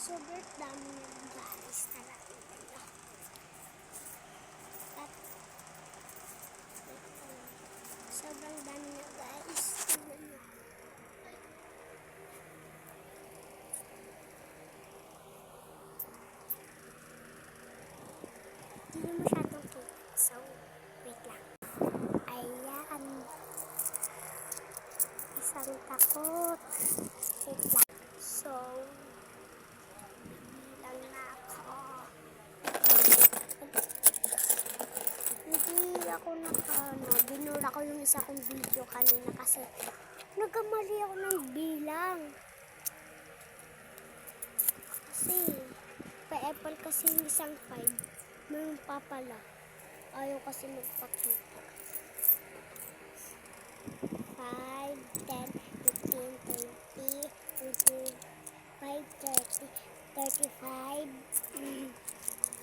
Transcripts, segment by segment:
Sobrang dami ng guys talaga tayo. Sobrang dami na guys. Hindi na masyadong kita. So, wait lang. Ayan. Isang takot. Wait lang. So, bilang na ako. Hindi ako binura ko yung isa kong video kanina kasi nagkamali ako ng bilang. Kasi, pa-apple kasi yung isang 5. Mayroon pa pala. Ayaw kasi magpakita. 5, 10, 15, 20, 25, 30, 35,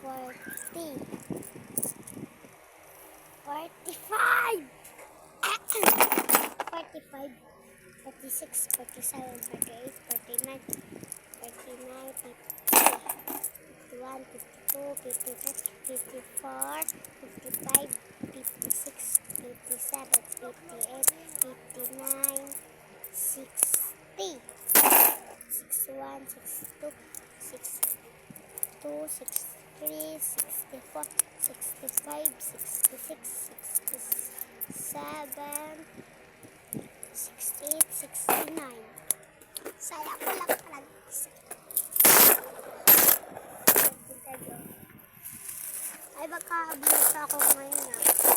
40, 45, 45, 46, 47, 48, 49, 49, 50. 51, 52, 53, 54, 55, 56, 57, 58, 59, 60, 61, 62, 62, 63, 64, 65, 66, 67, 68, 69. Sayang ko lang talaga. Ay, baka ablusa ako ngayon